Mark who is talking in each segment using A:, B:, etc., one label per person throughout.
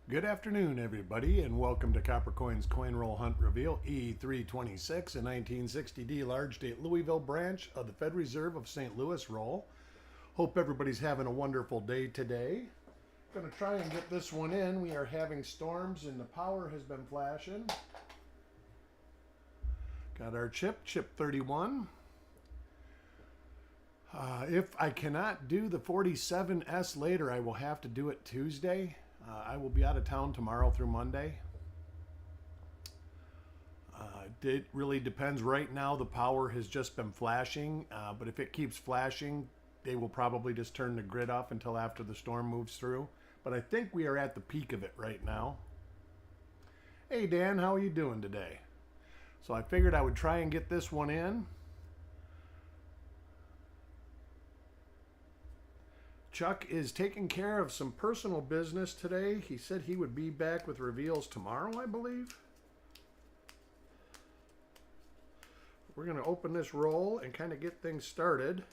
A: Good afternoon, everybody, and welcome to Coppercoin's Coin Roll Hunt Reveal E326, a 1960D large date Louisville branch of the Fed Reserve of St. Louis roll. Hope everybody's having a wonderful day today. Going to try and get this one in. We are having storms and the power has been flashing. Got our chip 31. If I cannot do the 47S later, I will have to do it Tuesday. I will be out of town tomorrow through Monday. It really depends. Right now, the power has just been flashing, but if it keeps flashing, they will probably just turn the grid off until after the storm moves through. But I think we are at the peak of it right now. Hey, Dan, how are you doing today? So I figured I would try and get this one in. Chuck is taking care of some personal business today. He said he would be back with reveals tomorrow, I believe. We're going to open this roll and kind of get things started.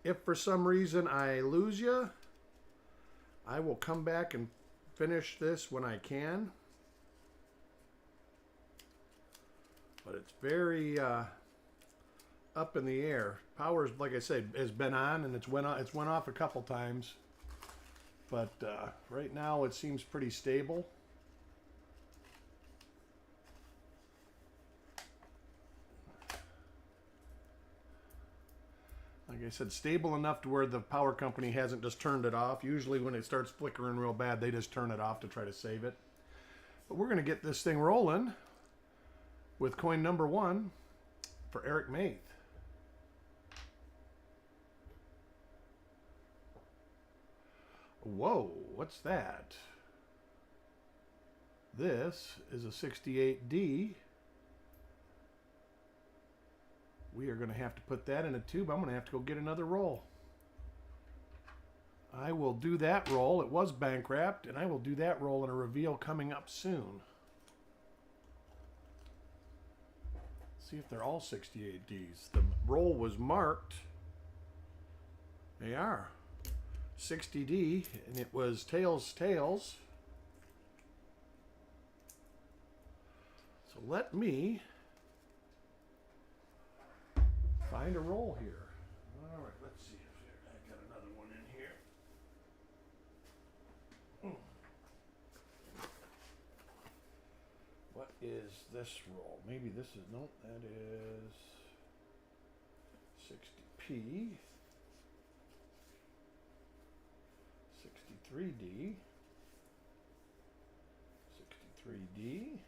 A: If for some reason I lose you, I will come back and finish this when I can. But it's very up in the air. Power, like I said, has been on and it's went off a couple times, but right now it seems pretty stable. Like I said, stable enough to where the power company hasn't just turned it off. Usually when it starts flickering real bad, they just turn it off to try to save it. But we're going to get this thing rolling with coin number 1 for Eric Beyer. Whoa, what's that? This is a 68D. We are going to have to put that in a tube. I'm going to have to go get another roll. I will do that roll. It was bank wrapped, and I will do that roll in a reveal coming up soon. See if they're all 68Ds. The roll was marked. They are 60D, and it was tails. So let me find a roll here. All right, let's see if I got another one in here. What is this roll? Maybe this is, nope, that is 60P. 63D, 63D,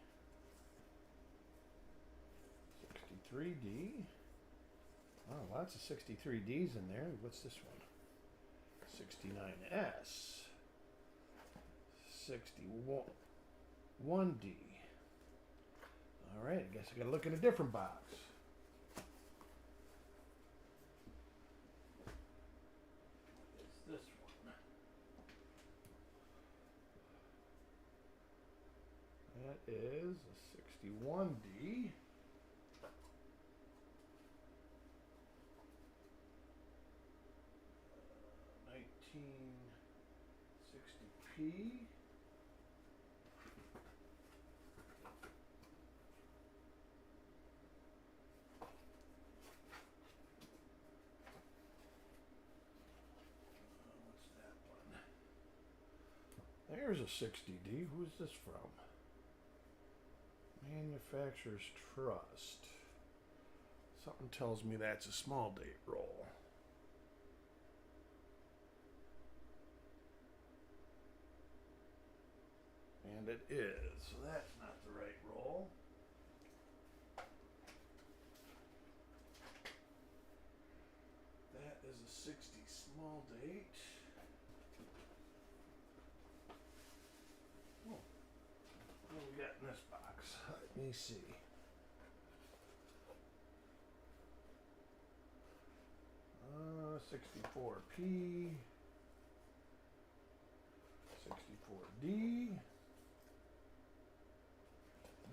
A: 63D. Oh, lots of 63Ds in there. What's this one? 69S, 61D. All right, I guess I gotta look in a different box. That is a 61D. Uh, 1960P. What's that one? There's a 60D. Who's this from? Manufacturer's Trust. Something tells me that's a small date roll. And it is. So that's not the right roll. That is a 60 small date. Oh. What do we got in this box? Let me see. Uh, 64P, 64D,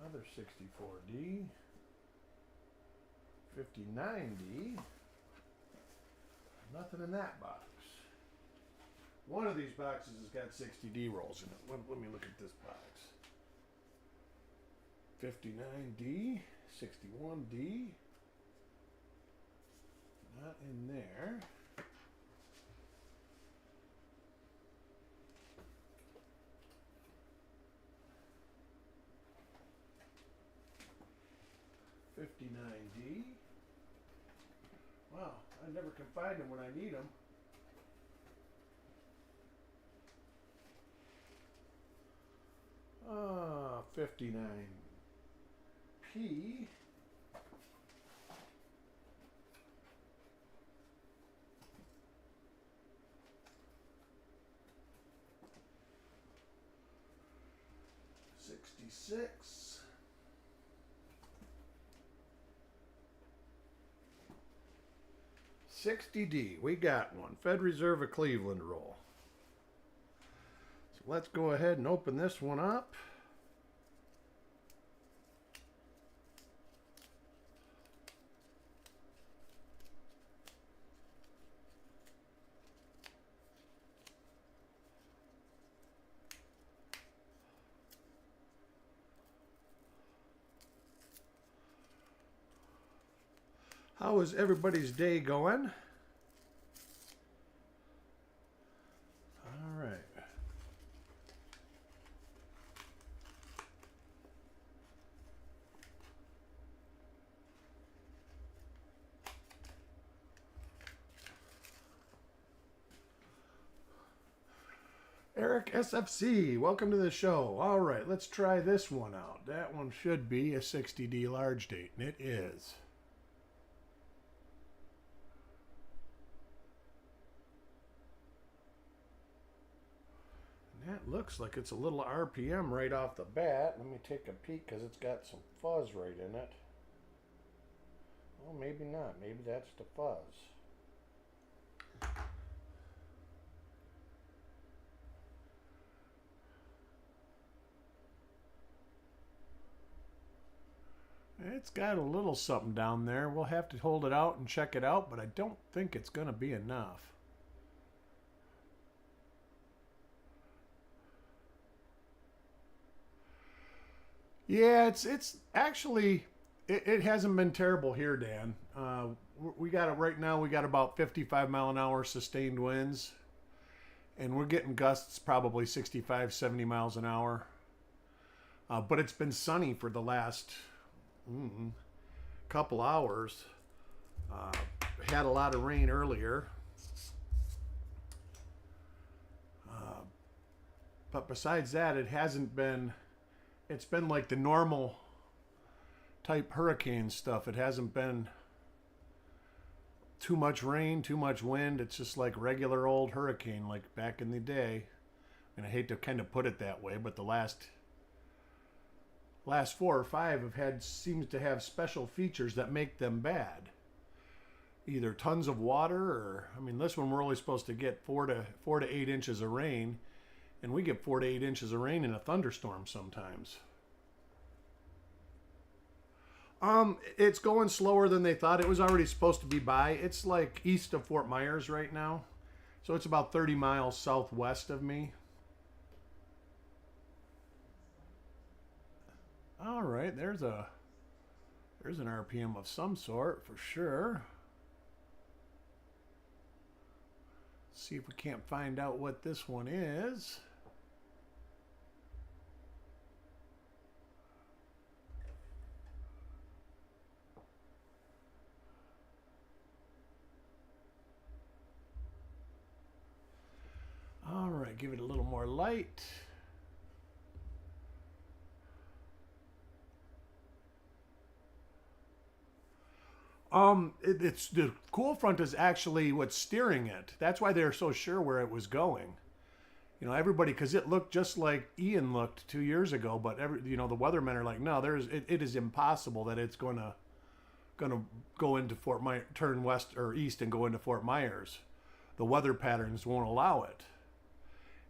A: another 64D, 59D, nothing in that box. One of these boxes has got 60D rolls in it. Let me look at this box. 59D, 61D. Not in there. $59D. Wow, I never can find them when I need them. Ah, 59P. $66. $60D. We got one. Fed Reserve of Cleveland roll. So let's go ahead and open this one up. How is everybody's day going? All right. Eric SFC, welcome to the show. All right, let's try this one out. That one should be a 60D large date, and it is. That looks like it's a little RPM right off the bat. Let me take a peek because it's got some fuzz right in it. Oh, maybe not. Maybe that's the fuzz. It's got a little something down there. We'll have to hold it out and check it out, but I don't think it's going to be enough. Yeah, it's actually it hasn't been terrible here, Dan. We got it right now. We got about 55-mile-an-hour sustained winds, and we're getting gusts probably 65, 70 miles an hour. But it's been sunny for the last couple hours. Had a lot of rain earlier. But besides that, it hasn't been... It's been like the normal type hurricane stuff. It hasn't been too much rain, too much wind. It's just like regular old hurricane, like back in the day. And I hate to kind of put it that way, but the last 4 or 5 have had seems to have special features that make them bad. Either tons of water, or I mean, this one we're only supposed to get 4 to 8 inches of rain. And we get 4 to 8 inches of rain in a thunderstorm sometimes. It's going slower than they thought. It was already supposed to be by. It's like east of Fort Myers right now. So it's about 30 miles southwest of me. All right, there's an RPM of some sort for sure. See if we can't find out what this one is. All right, give it a little more light. It's the cool front is actually what's steering it. That's why they're so sure where it was going. You know, everybody, because it looked just like Ian looked 2 years ago, but the weathermen are like, no, it is impossible that it's gonna go into Fort Myers, turn west or east and go into Fort Myers. The weather patterns won't allow it.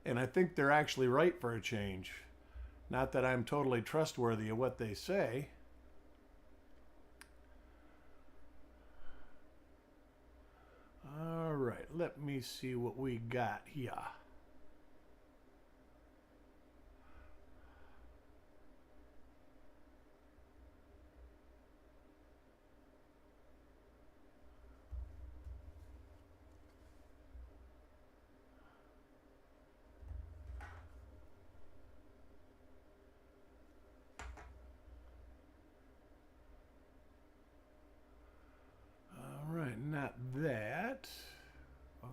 A: And I think they're actually right for a change. Not that I'm totally trustworthy of what they say. All right, let me see what we got here.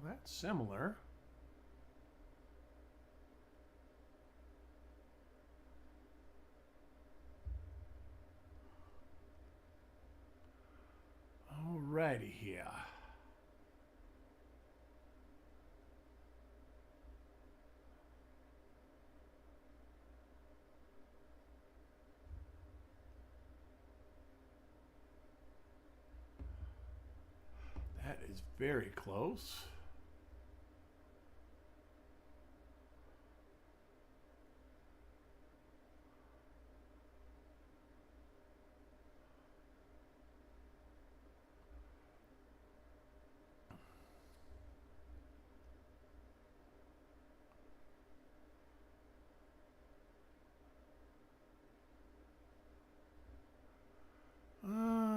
A: that's similar. Alrighty here. That is very close.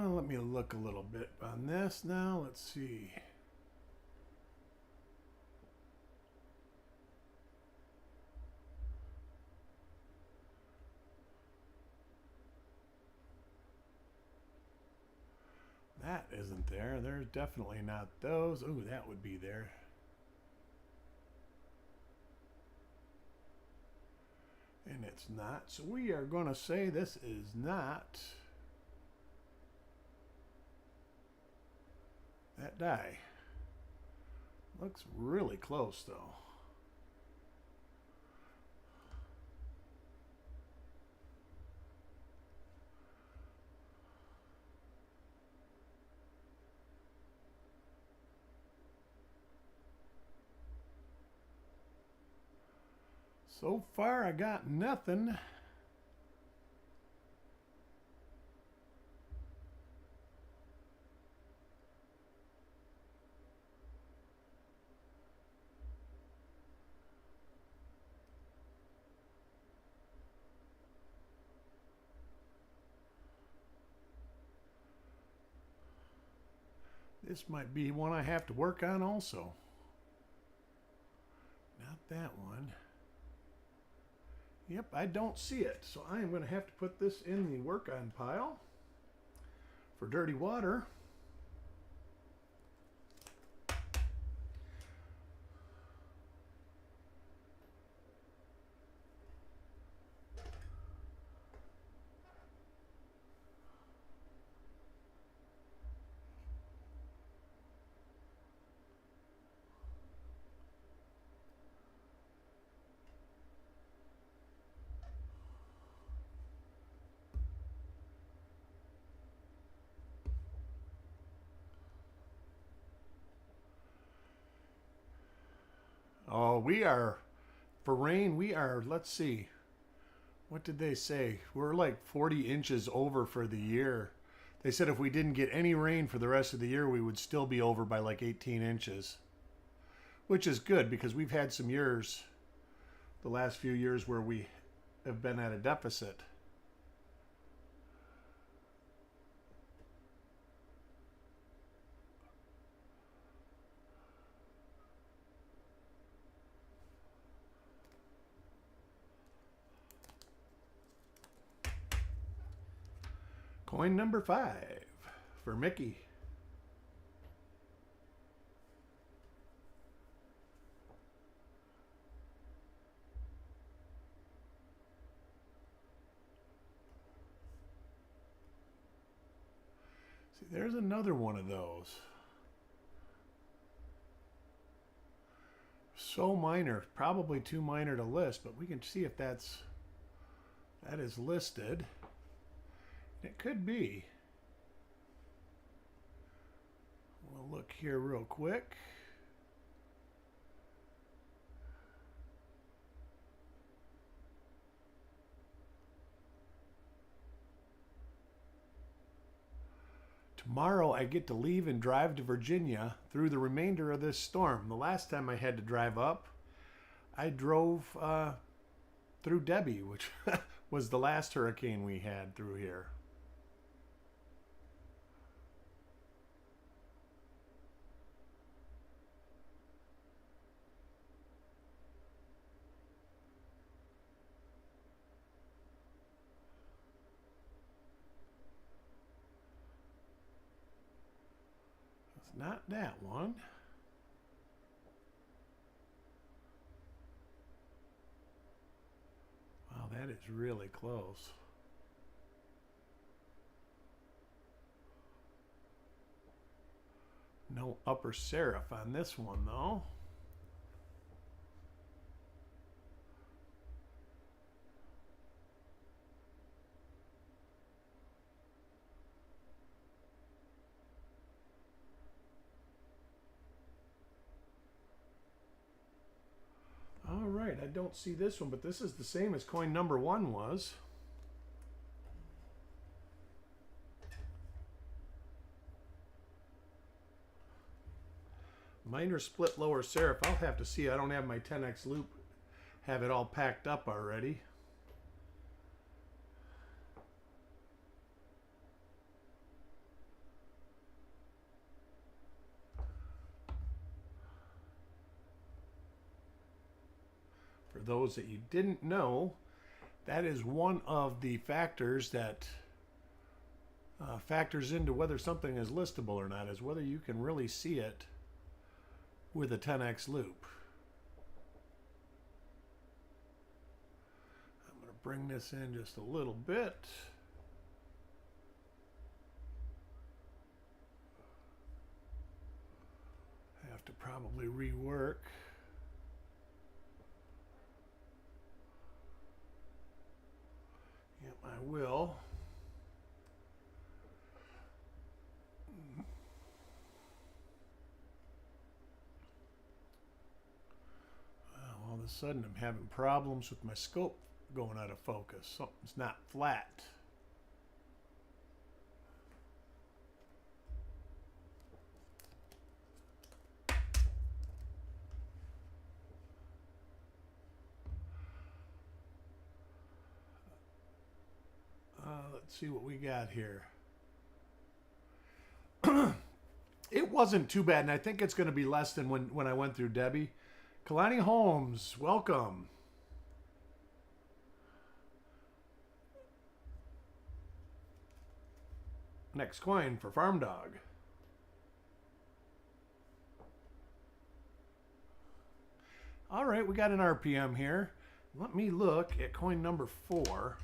A: Let me look a little bit on this now. Let's see. That isn't there. There's definitely not those. Ooh, that would be there. And it's not. So we are going to say this is not that die. Looks really close though. So far, I got nothing. This might be one I have to work on also. Not that one. Yep, I don't see it. So I am going to have to put this in the work on pile for dirty water. Oh, we are, for rain, we are, let's see, what did they say? We're like 40 inches over for the year. They said if we didn't get any rain for the rest of the year, we would still be over by like 18 inches. Which is good because we've had some years, the last few years, where we have been at a deficit. Coin number 5 for Mickey. See, there's another one of those. So minor, probably too minor to list, but we can see if that is listed. It could be. We'll look here real quick. Tomorrow I get to leave and drive to Virginia through the remainder of this storm. The last time I had to drive up, I drove through Debbie, which was the last hurricane we had through here. It's not that one. That is really close. No upper serif on this one though. All right, I don't see this one, but this is the same as coin number 1 was. Minor split lower serif. I'll have to see. I don't have my 10x loop, have it all packed up already. For those that you didn't know, that is one of the factors that factors into whether something is listable or not, is whether you can really see it with a 10x loop. I'm going to bring this in just a little bit. I have to probably rework. Yep, I will. All of a sudden I'm having problems with my scope going out of focus. Something's not flat. Let's see what we got here. It wasn't too bad, and I think it's going to be less than when I went through Debbie. Kalani Holmes, welcome. Next coin for Farm Dog. All right, we got an RPM here. Let me look at coin number 4.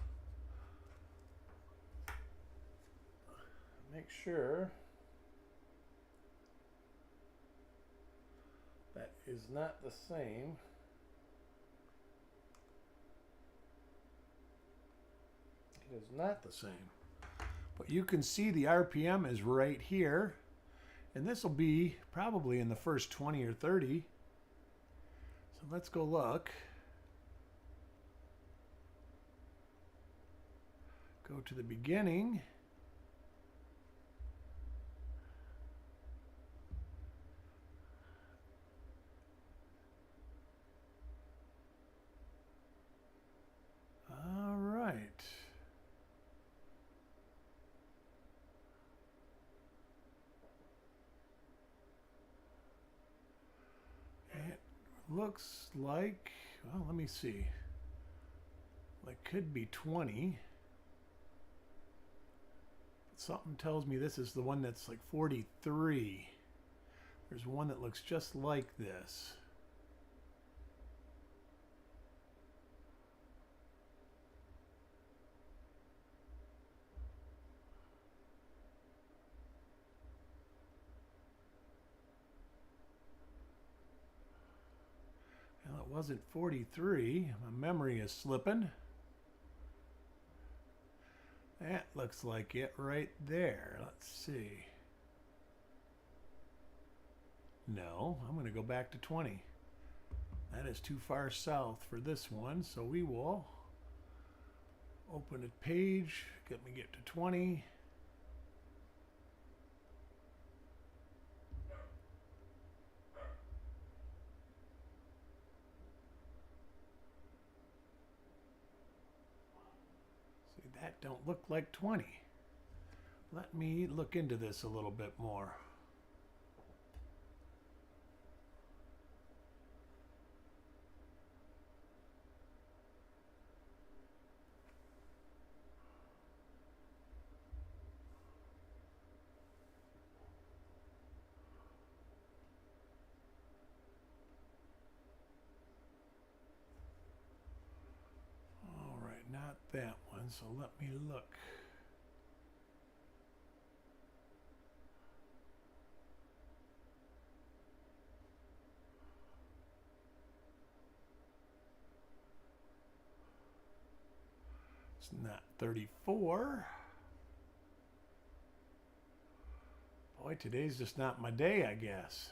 A: Make sure that is not the same. It is not the same. But you can see the RPM is right here. And this will be probably in the first 20 or 30. So let's go look. Go to the beginning. All right. It looks like, well, let me see. It could be 20. Something tells me this is the one that's like 43. There's one that looks just like this. Well, it wasn't 43. My memory is slipping. That looks like it right there. Let's see. No, I'm going to go back to 20. That is too far south for this one, so we will open a page. Let me get to 20. That don't look like 20. Let me look into this a little bit more. All right, So let me look. It's not 34. Boy, today's just not my day, I guess.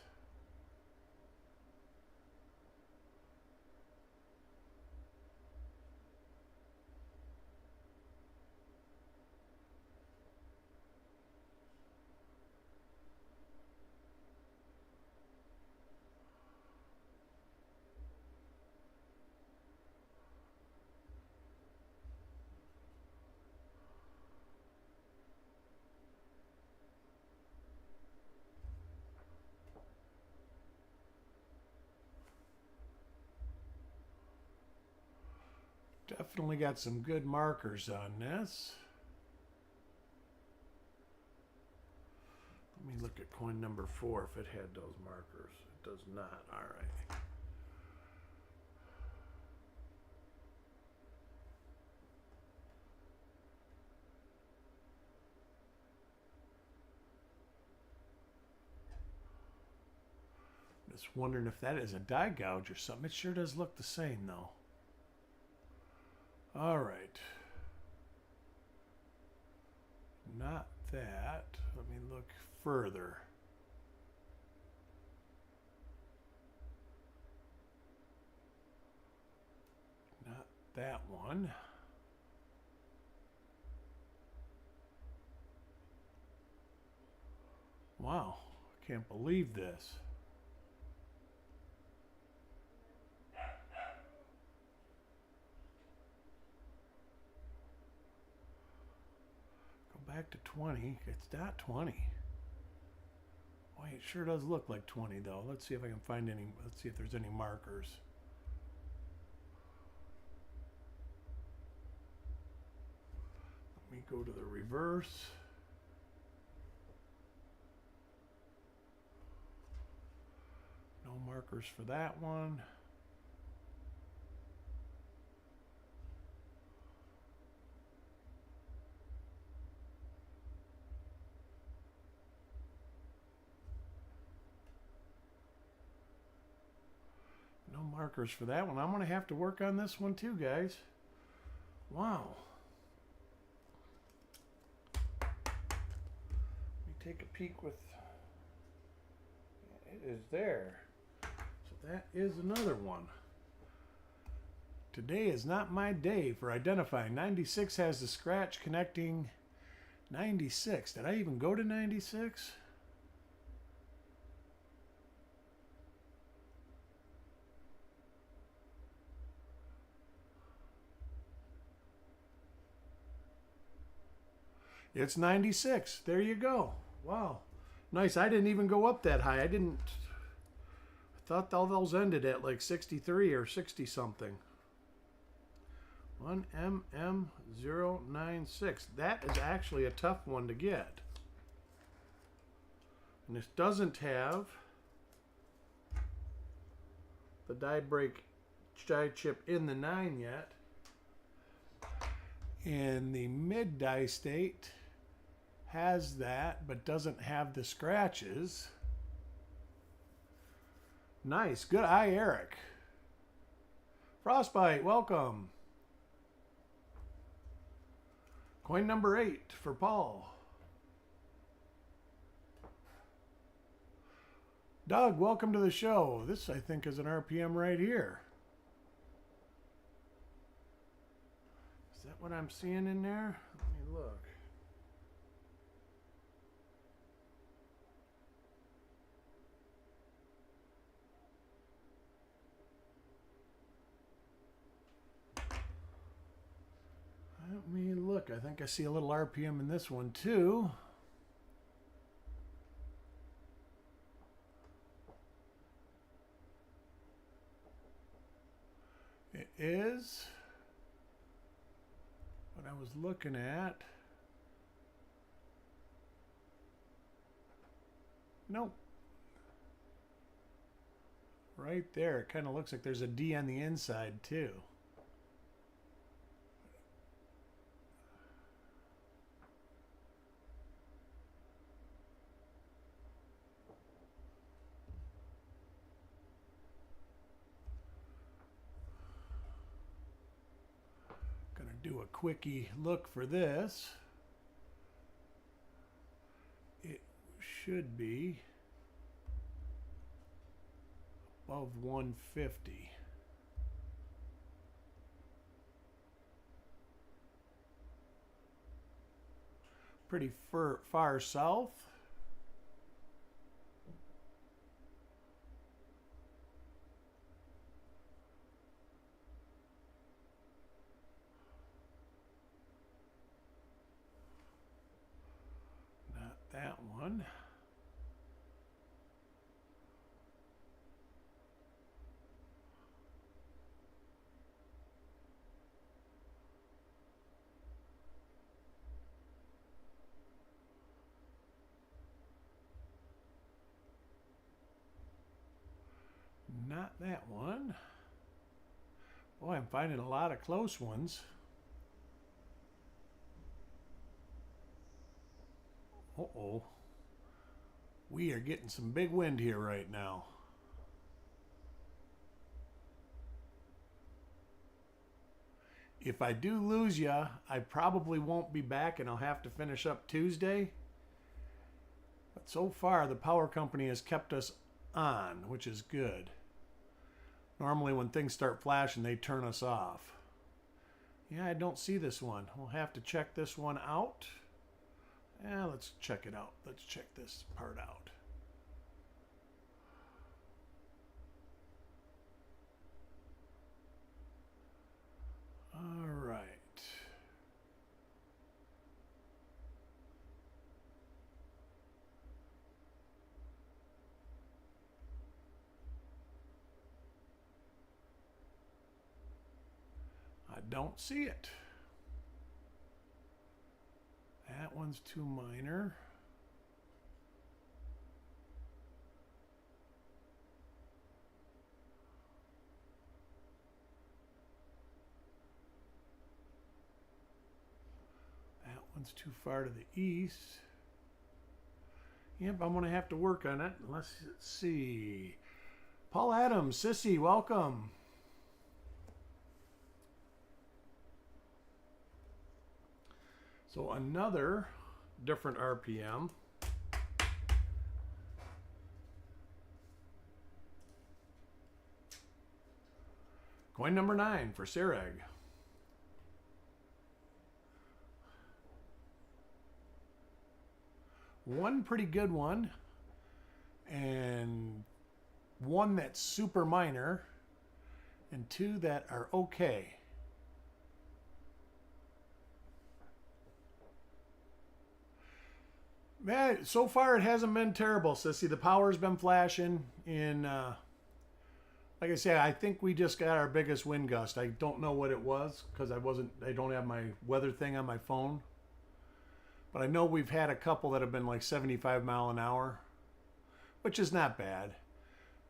A: Definitely got some good markers on this. Let me look at coin number 4 if it had those markers. It does not. All right. Just wondering if that is a die gouge or something. It sure does look the same though. All right. Not that. Let me look further. Not that one. Wow, I can't believe this. Back to 20. It's not 20. Boy, it sure does look like 20 though. Let's see if I can find any. Let's see if there's any markers. Let me go to the reverse. No markers for that one. No markers for that one. I'm going to have to work on this one too, guys. Wow. Let me take a peek with... It is there. So that is another one. Today is not my day for identifying. 96 has the scratch connecting 96. Did I even go to 96? It's 96. There you go. Wow. Nice. I didn't even go up that high. I thought all those ended at like 63 or 60 something. 1MM096. That is actually a tough one to get. And this doesn't have the die break die chip in the 9 yet. And the mid die state has that, but doesn't have the scratches. Nice. Good eye, Eric. Frostbite, welcome. Coin number 8 for Paul. Doug, welcome to the show. This, I think, is an RPM right here. Is that what I'm seeing in there? Let me look. Let me look. I think I see a little RPM in this one too. It is what I was looking at. Nope. Right there. It kind of looks like there's a D on the inside too. quickie look for this. It should be above 150. Pretty far south. Not that one. Not that one. Boy, I'm finding a lot of close ones. Uh-oh. We are getting some big wind here right now. If I do lose ya, I probably won't be back and I'll have to finish up Tuesday. But so far, the power company has kept us on, which is good. Normally when things start flashing, they turn us off. Yeah, I don't see this one. We'll have to check this one out. Yeah, let's check it out. Let's check this part out. All right. I don't see it. That one's too minor. That one's too far to the east. Yep, I'm going to have to work on it. Let's see. Paul Adams, Sissy, welcome. So another different RPM. Coin number 9 for Sereg. One pretty good one, and one that's super minor, and two that are okay. Man, so far it hasn't been terrible, Sissy. The power's been flashing in, like I said, I think we just got our biggest wind gust. I don't know what it was because I don't have my weather thing on my phone. But I know we've had a couple that have been like 75 mile an hour, which is not bad.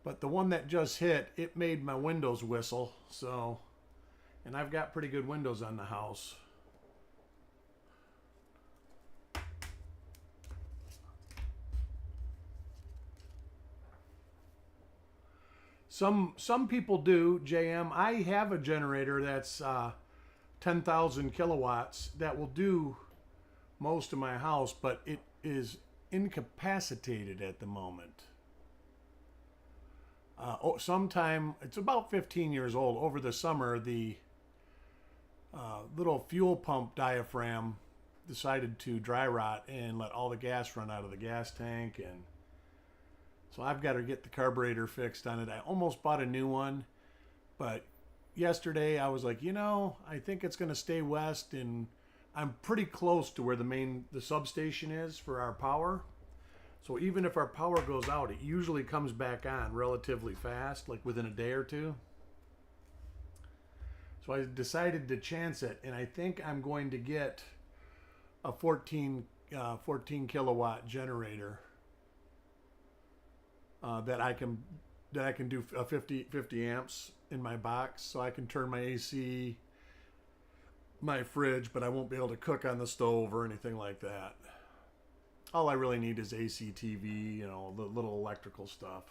A: But the one that just hit, it made my windows whistle. So, and I've got pretty good windows on the house. Some people do, JM. I have a generator that's 10,000 kilowatts that will do most of my house, but it is incapacitated at the moment. Sometime, it's about 15 years old. Over the summer, the little fuel pump diaphragm decided to dry rot and let all the gas run out of the gas tank, and so I've got to get the carburetor fixed on it. I almost bought a new one, but yesterday I was like, I think it's going to stay west, and I'm pretty close to where the substation is for our power. So even if our power goes out, it usually comes back on relatively fast, like within a day or two. So I decided to chance it, and I think I'm going to get a 14 kilowatt generator that I can do 50 amps in my box, so I can turn my AC, my fridge, but I won't be able to cook on the stove or anything like that. All I really need is AC, TV, the little electrical stuff.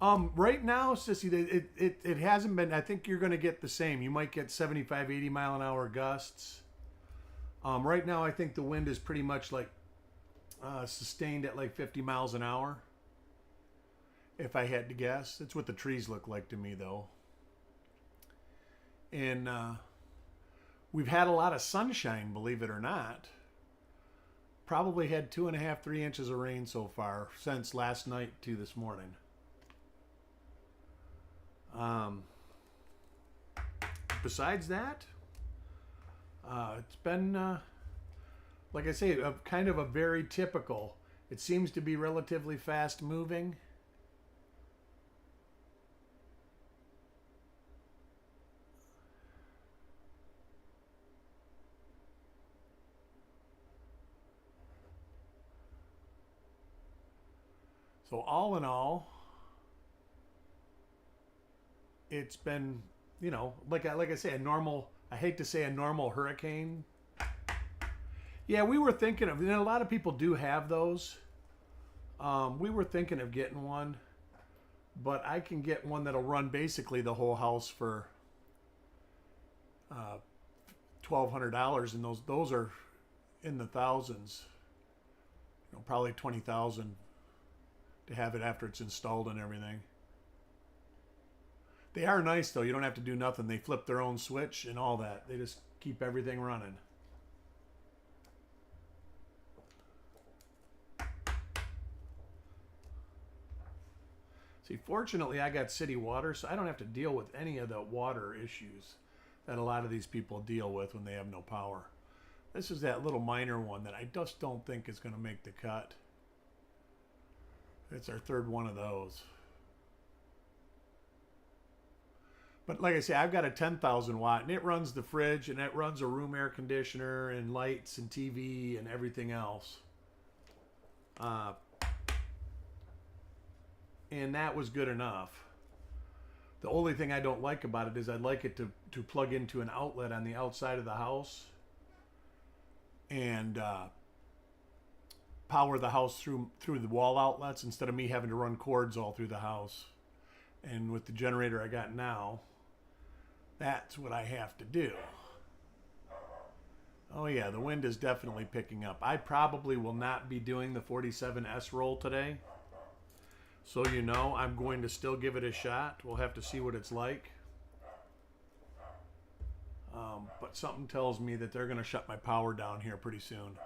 A: Right now, Sissy, it hasn't been. I think you're going to get the same. You might get 75, 80 mile an hour gusts. Right now, I think the wind is pretty much like sustained at like 50 miles an hour. If I had to guess, that's what the trees look like to me, though. And we've had a lot of sunshine, believe it or not. Probably had 2.5, 3 inches of rain so far since last night to this morning. Besides that, it's been, like I say, kind of a very typical. It seems to be relatively fast moving. So all in all, it's been, like I say, a normal. I hate to say a normal hurricane. Yeah, we were thinking of. A lot of people do have those. We were thinking of getting one, but I can get one that'll run basically the whole house for $1,200, and those are in the thousands. Probably 20,000 to have it after it's installed and everything. They are nice though. You don't have to do nothing. They flip their own switch and all that. They just keep everything running. See, fortunately, I got city water, so I don't have to deal with any of the water issues that a lot of these people deal with when they have no power. This is that little minor one that I just don't think is going to make the cut. It's our third one of those. But like I say, I've got a 10,000 watt, and it runs the fridge, and it runs a room air conditioner, and lights, and TV, and everything else. And that was good enough. The only thing I don't like about it is I'd like it to plug into an outlet on the outside of the house and power the house through the wall outlets instead of me having to run cords all through the house. And with the generator I got now, that's what I have to do. Oh yeah, the wind is definitely picking up. I probably will not be doing the 47S roll today. So I'm going to still give it a shot. We'll have to see what it's like. But something tells me that they're going to shut my power down here pretty soon.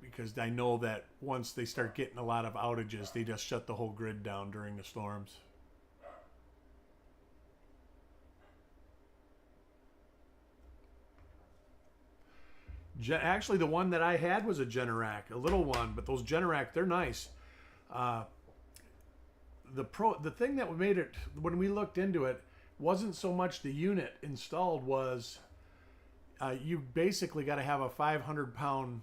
A: Because I know that once they start getting a lot of outages, they just shut the whole grid down during the storms. Actually, the one that I had was a Generac, a little one, but those Generac, they're nice. The thing that made it, when we looked into it, wasn't so much the unit installed, was you basically got to have a 500-pound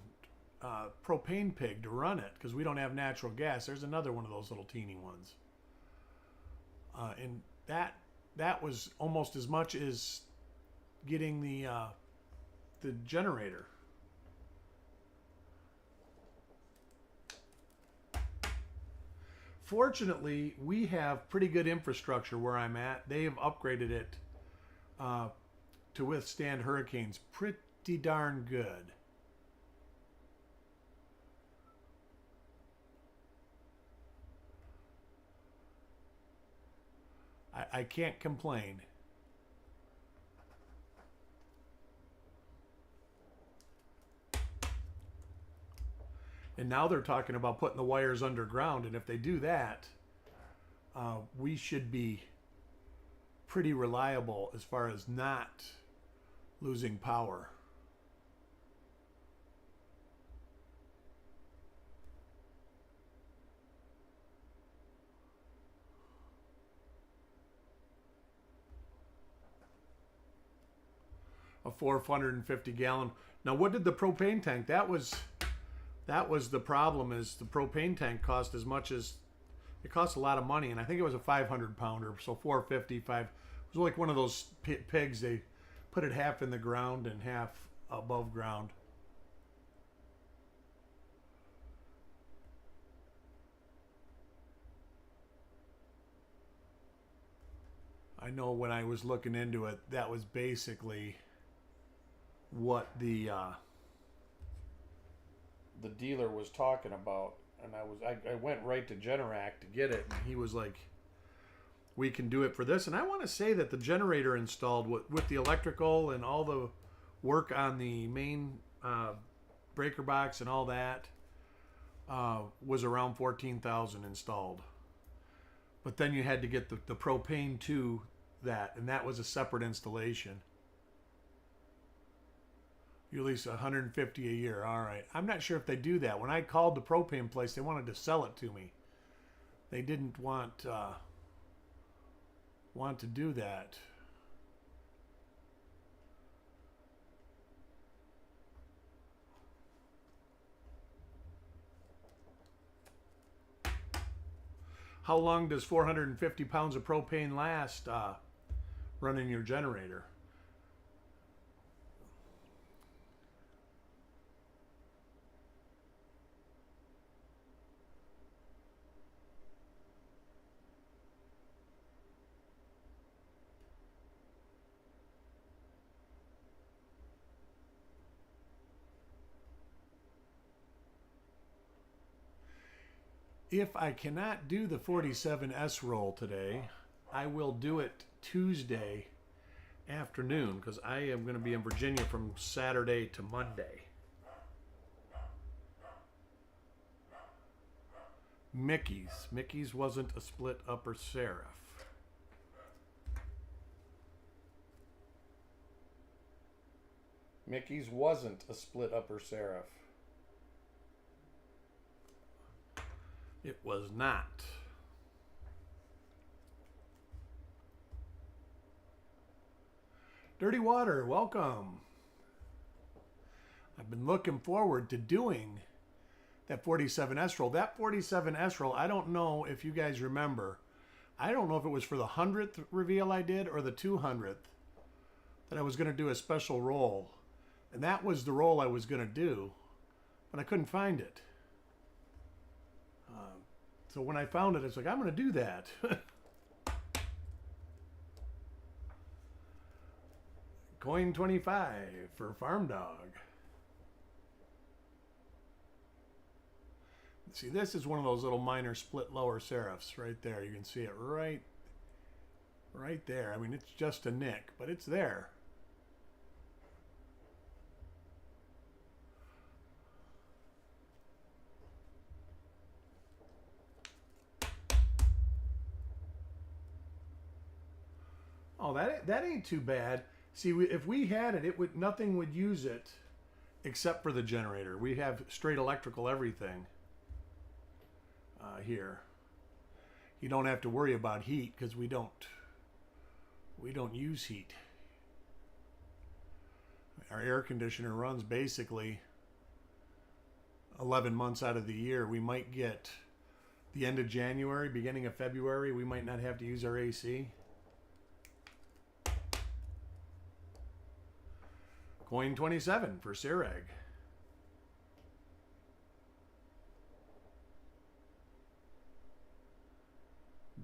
A: propane pig to run it, because we don't have natural gas. There's another one of those little teeny ones. And that was almost as much as getting the generator. Fortunately, we have pretty good infrastructure where I'm at. They have upgraded it to withstand hurricanes pretty darn good. I can't complain. And now they're talking about putting the wires underground, and if they do that, we should be pretty reliable as far as not losing power. A 450 gallon. Now, what did the propane tank? That was the problem, is the propane tank cost as much as, it cost a lot of money, and I think it was a 500 pounder, so 450, it was like one of those pigs. They put it half in the ground and half above ground. I know when I was looking into it, that was basically what the dealer was talking about. And I went right to Generac to get it, and he was like, we can do it for this. And I want to say that the generator installed with the electrical and all the work on the main breaker box and all that was around $14,000 installed. But then you had to get the propane to that, and that was a separate installation. You lease $150 a year. All right. I'm not sure if they do that. When I called the propane place, they wanted to sell it to me. They didn't want to do that. How long does 450 pounds of propane last running your generator? If I cannot do the 47S roll today, I will do it Tuesday afternoon because I am going to be in Virginia from Saturday to Monday. Mickey's wasn't a split upper serif. Mickey's wasn't a split upper serif. It was not. Dirty Water, welcome. I've been looking forward to doing that 47S roll. That 47S roll, I don't know if you guys remember. I don't know if it was for the 100th reveal I did or the 200th that I was going to do a special roll. And that was the roll I was going to do, but I couldn't find it. So when I found it, it's like, I'm going to do that. Coin 25 for Farm Dog. See, this is one of those little minor split lower serifs right there. You can see it right there. I mean, it's just a nick, but it's there. Oh, that ain't too bad. See, if we had it, nothing would use it except for the generator. We have straight electrical everything here. You don't have to worry about heat because we don't use heat. Our air conditioner runs basically 11 months out of the year. We might get the end of January, beginning of February, we might not have to use our AC. Coin 27 for Sireg.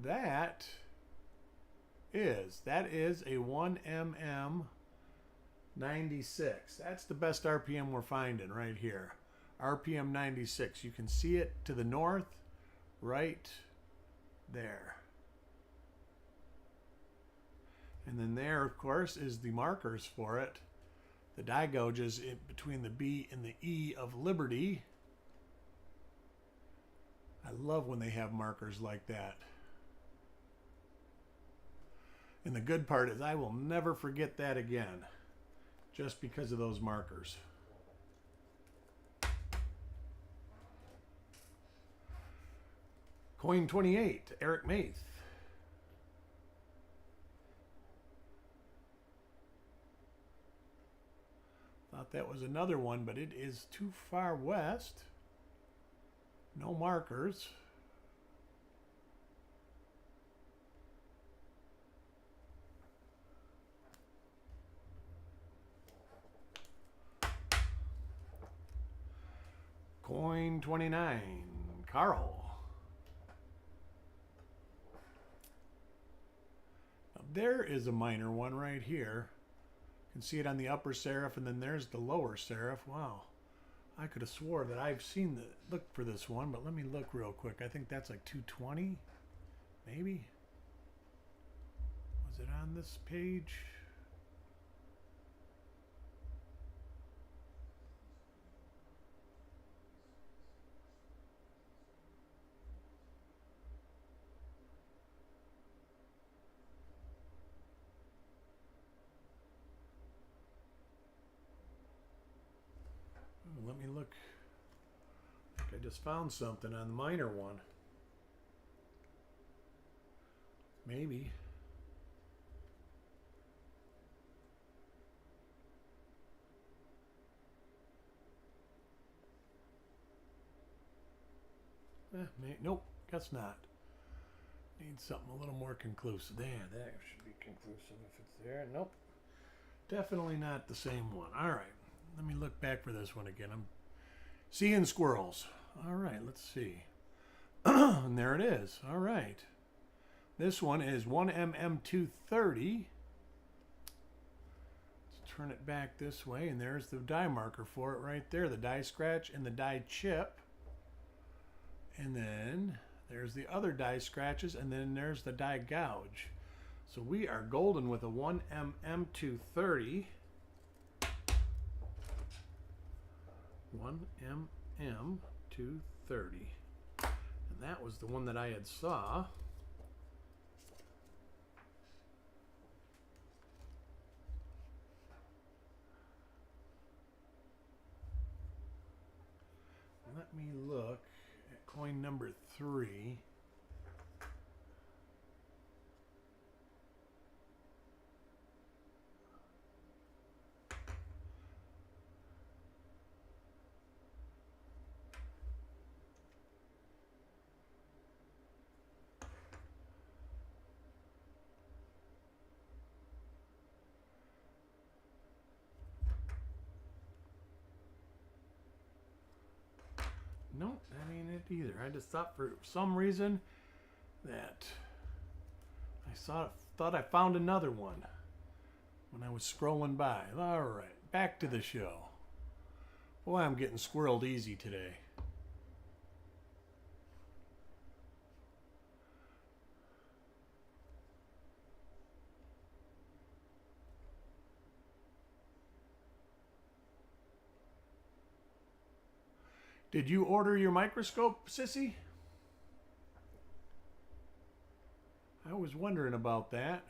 A: That is a 1mm 96. That's the best RPM we're finding right here. RPM 96. You can see it to the north, right there. And then there, of course, is the markers for it. The die gauges in between the B and the E of Liberty. I love when they have markers like that. And the good part is I will never forget that again, just because of those markers. Coin 28, Eric Maith. Thought that was another one, but it is too far west. No markers. Coin 29, Carl. Now there is a minor one right here. You can see it on the upper serif, and then there's the lower serif. Wow. I could have swore that I've seen the look for this one, but let me look real quick. I think that's like 220, maybe. Was it on this page? Let me look. I think I just found something on the minor one. Maybe. Nope, guess not. Need something a little more conclusive. There, that should be conclusive if it's there. Nope. Definitely not the same one. All right. Let me look back for this one again. I'm seeing squirrels. All right, let's see. And there it is. All right. This one is 1mm230. Let's turn it back this way, and there's the die marker for it right there. The die scratch and the die chip. And then there's the other die scratches, and then there's the die gouge. So we are golden with a 1mm230. 1mm230. And that was the one that I had saw. Let me look at coin number 3. Nope, that ain't it either. I just thought for some reason that I thought I found another one when I was scrolling by. All right, back to the show. Boy, I'm getting squirreled easy today. Did you order your microscope, Sissy? I was wondering about that.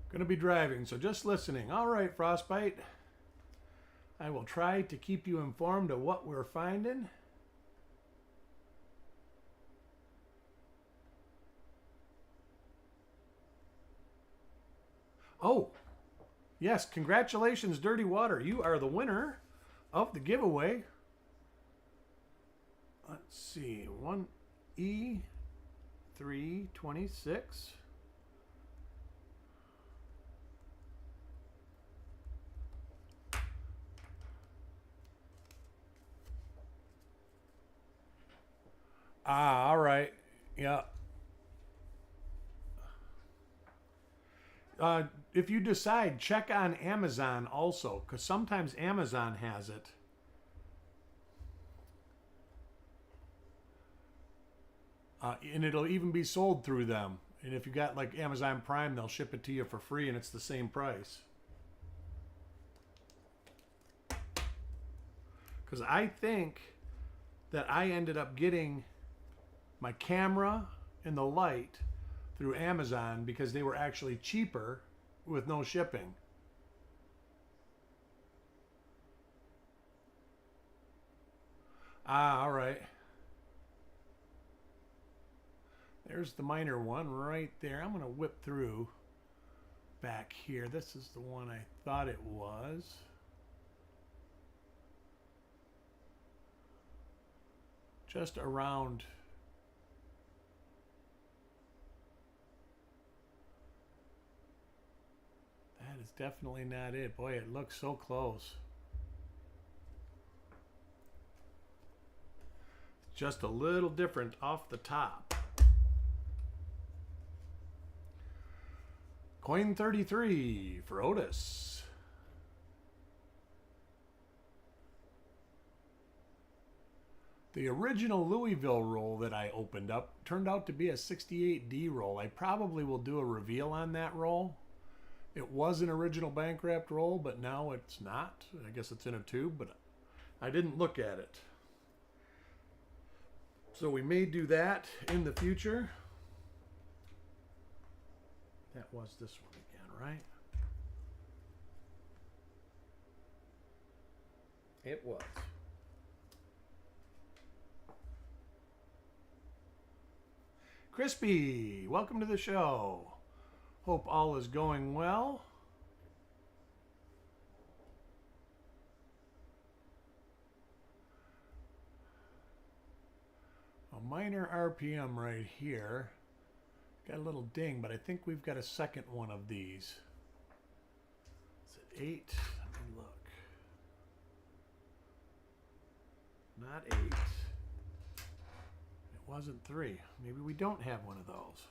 A: Gonna be driving, so just listening. All right, Frostbite. I will try to keep you informed of what we're finding. Oh, yes, congratulations, Dirty Water. You are the winner of the giveaway. Let's see, 1E326. Ah, all right. Yeah. If you decide, check on Amazon also, because sometimes Amazon has it. And it'll even be sold through them. And if you got like Amazon Prime, they'll ship it to you for free, and it's the same price. Because I think that I ended up getting my camera and the light through Amazon because they were actually cheaper with no shipping. Ah, all right. There's the minor one right there. I'm going to whip through back here. This is the one I thought it was. Just around. That is definitely not it. Boy, it looks so close. Just a little different off the top. Coin 33 for Otis. The original Louisville roll that I opened up turned out to be a 68D roll. I probably will do a reveal on that roll. It was an original bank wrapped roll, but now it's not. I guess it's in a tube, but I didn't look at it. So we may do that in the future. That was this one again, right? It was. Crispy, welcome to the show. Hope all is going well. A minor RPM right here. Got a little ding, but I think we've got a second one of these. Is it 8? Let me look. Not 8. It wasn't 3. Maybe we don't have one of those.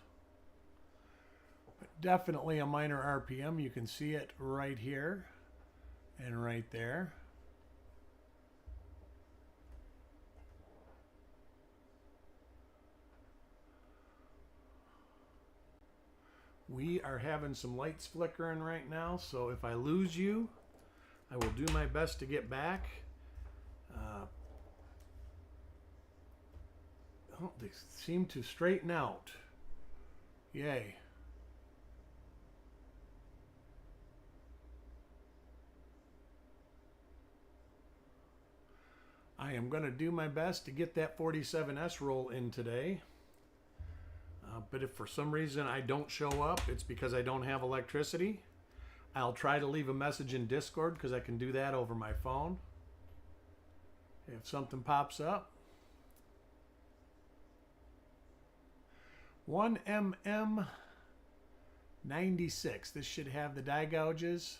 A: But definitely a minor RPM. You can see it right here and right there. We are having some lights flickering right now, so if I lose you, I will do my best to get back. Oh, they seem to straighten out. Yay. I am going to do my best to get that 47S roll in today. But if for some reason I don't show up, it's because I don't have electricity. I'll try to leave a message in Discord because I can do that over my phone. If something pops up. 1mm96. This should have the die gouges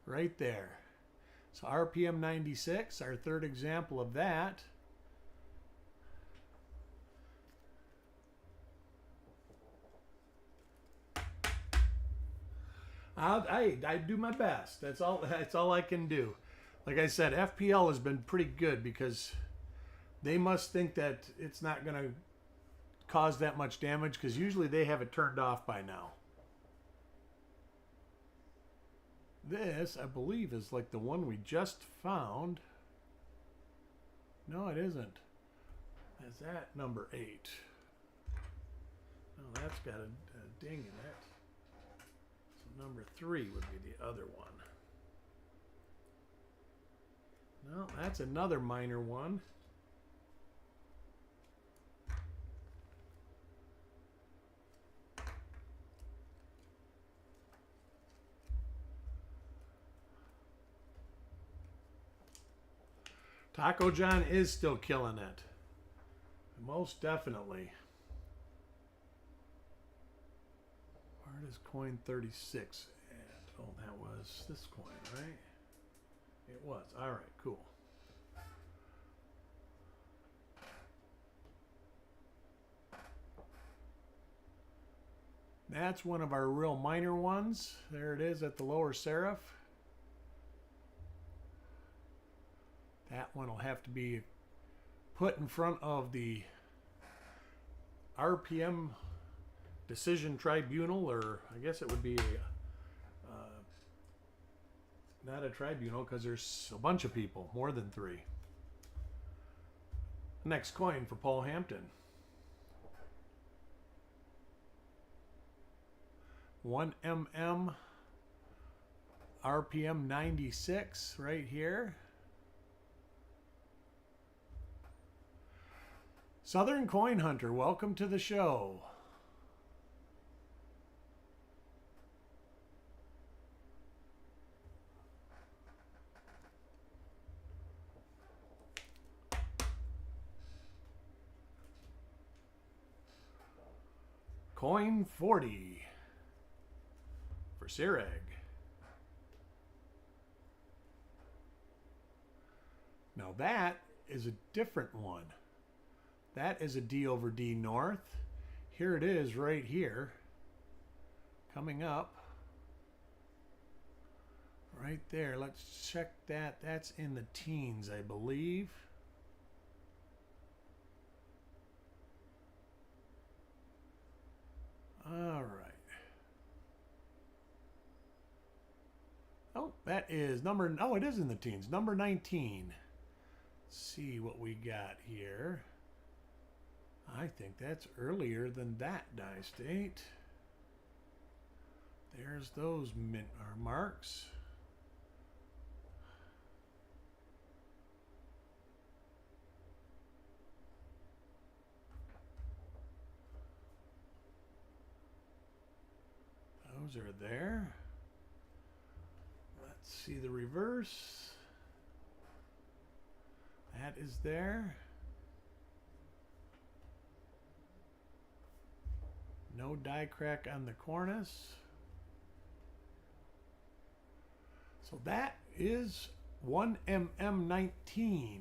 A: right there. So RPM 96, our third example of that. I do my best. That's all I can do. Like I said, FPL has been pretty good because they must think that it's not going to cause that much damage because usually they have it turned off by now. This, I believe, is like the one we just found. No, it isn't. Is that number 8? No, that's got a ding in it. So number 3 would be the other one. No, that's another minor one. Taco John is still killing it. Most definitely. Where does coin 36 at? Oh, that was this coin, right? It was. All right, cool. That's one of our real minor ones. There it is at the lower serif. That one will have to be put in front of the RPM decision tribunal, or I guess it would be not a tribunal because there's a bunch of people, more than 3. Next coin for Paul Hampton. 1mm RPM 96 right here. Southern Coin Hunter, welcome to the show. Coin 40 for Sireg. Now that is a different one. That is a D over D north. Here it is right here. Coming up. Right there. Let's check that. That's in the teens, I believe. All right. Oh, that is number, oh, it is in the teens. Number 19. Let's see what we got here. I think that's earlier than that die state. There's those mint or marks. Those are there. Let's see the reverse. That is there. No die crack on the cornice. So that is 1mm19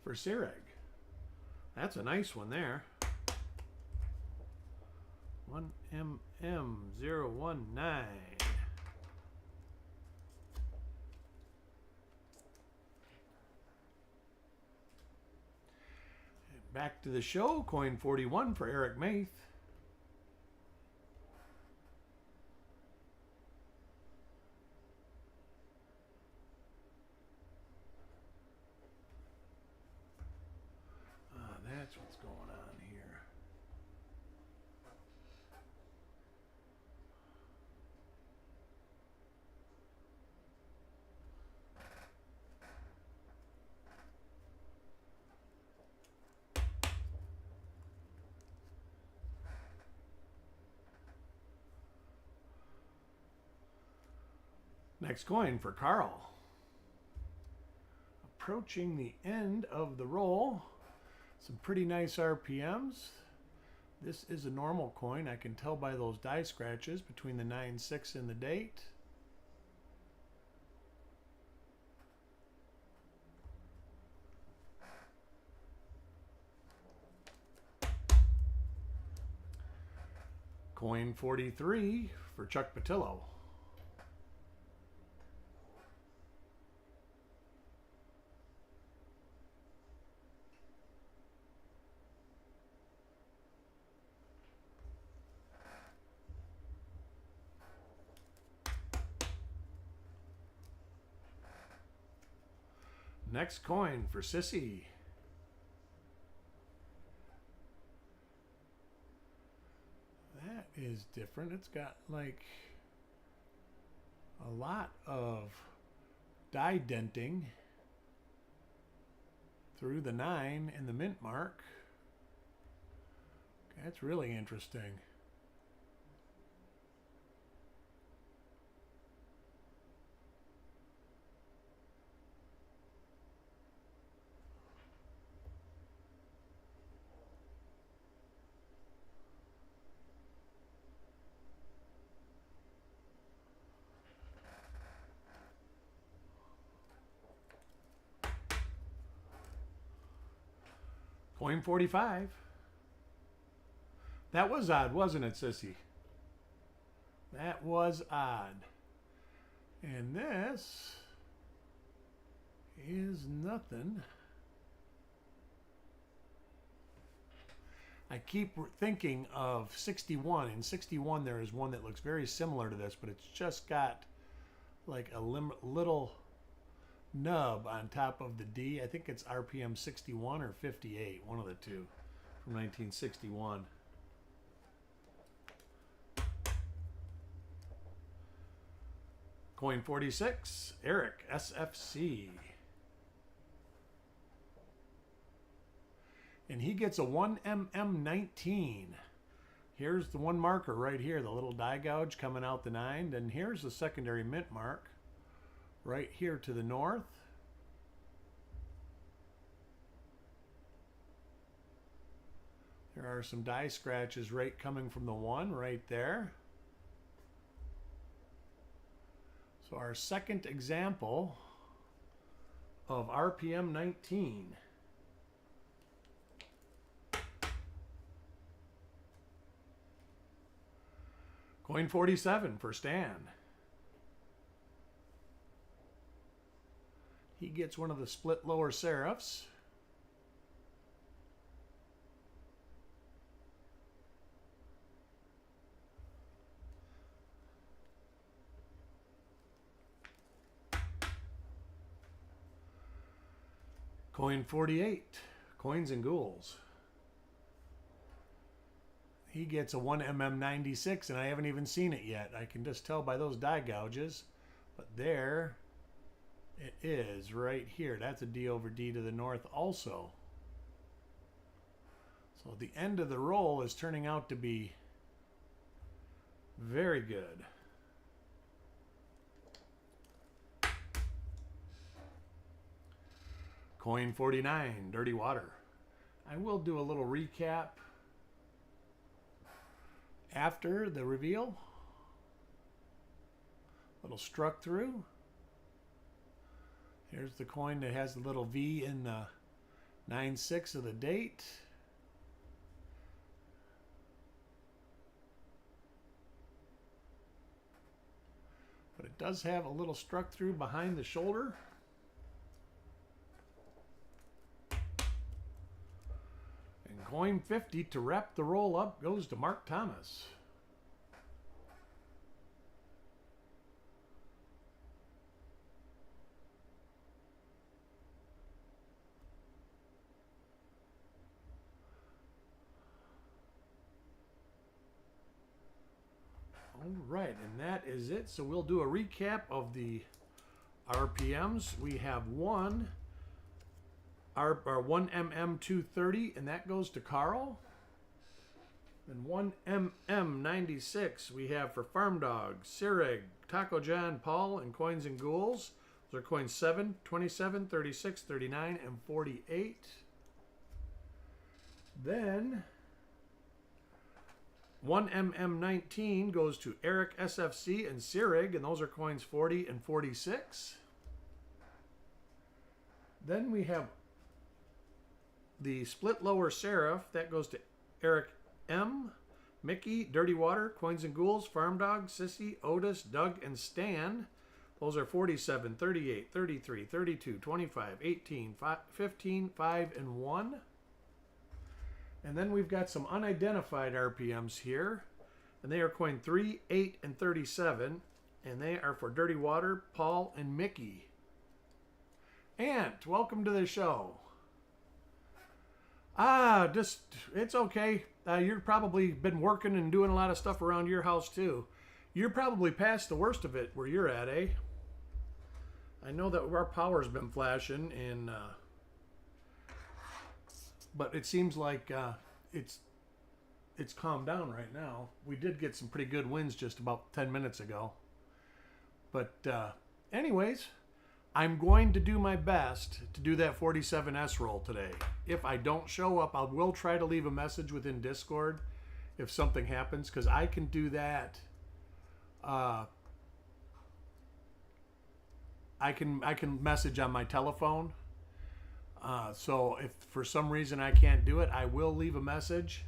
A: for Sereg. That's a nice one there. 1mm019. Back to the show, coin 41 for Eric Maith. That's what's going on here. Next coin for Carl. Approaching the end of the roll. Some pretty nice RPMs. This is a normal coin. I can tell by those die scratches between the 9-6 and the date. Coin 43 for Chuck Patillo. Next coin for Sissy. That is different. It's got like a lot of die denting through the 9 and the mint mark. That's really interesting. Coin 45. That was odd, wasn't it, Sissy? That was odd. And this is nothing. I keep thinking of 61. In 61, there is one that looks very similar to this, but it's just got like a little nub on top of the D. I think it's RPM 61 or 58, one of the two, from 1961. Coin 46, Eric, SFC. And he gets a 1mm19. Here's the one marker right here, the little die gouge coming out the 9. And here's the secondary mint mark right here to the north. There are some die scratches right coming from the 1 right there. So our second example of RPM 19. Coin 47 for Stan. He gets one of the split lower serifs. Coin 48, Coins and Ghouls. He gets a 1mm96, and I haven't even seen it yet. I can just tell by those die gouges. But there it is right here. That's a D over D to the north also. So the end of the roll is turning out to be very good. Coin 49, Dirty Water. I will do a little recap after the reveal. Little struck through. Here's the coin that has the little V in the 9/6 of the date. But it does have a little struck through behind the shoulder. And coin 50 to wrap the roll up goes to Mark Thomas. All right, and that is it. So we'll do a recap of the RPMs. We have one MM230, and that goes to Carl. And one MM96 we have for Farm Dog, Sirig, Taco John, Paul, and Coins and Ghouls. Those are coins 7, 27, 36, 39, and 48. Then 1MM19 goes to Eric SFC and Sirig, and those are coins 40 and 46. Then we have the split lower serif, that goes to Eric M, Mickey, Dirty Water, Coins and Ghouls, Farm Dog, Sissy, Otis, Doug, and Stan. Those are 47, 38, 33, 32, 25, 18, 15, 5, and 1. And then we've got some unidentified RPMs here. And they are coin 3, 8, and 37. And they are for Dirty Water, Paul, and Mickey. Ant, welcome to the show. It's okay. You've probably been working and doing a lot of stuff around your house too. You're probably past the worst of it where you're at, eh? I know that our power's been flashing, and but it seems like it's calmed down right now. We did get some pretty good winds just about 10 minutes ago. But anyways, I'm going to do my best to do that 47S roll today. If I don't show up, I will try to leave a message within Discord if something happens, because I can do that. I can message on my telephone. So if for some reason I can't do it, I will leave a message.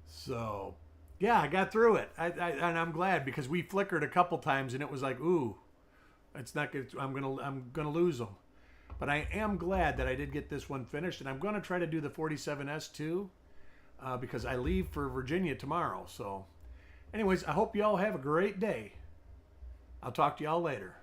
A: So yeah, I got through it. And I'm glad, because we flickered a couple times and it was like, ooh, it's not good. I'm gonna lose them. But I am glad that I did get this one finished, and I'm gonna try to do the 47S too, because I leave for Virginia tomorrow. So anyways, I hope you all have a great day. I'll talk to y'all later.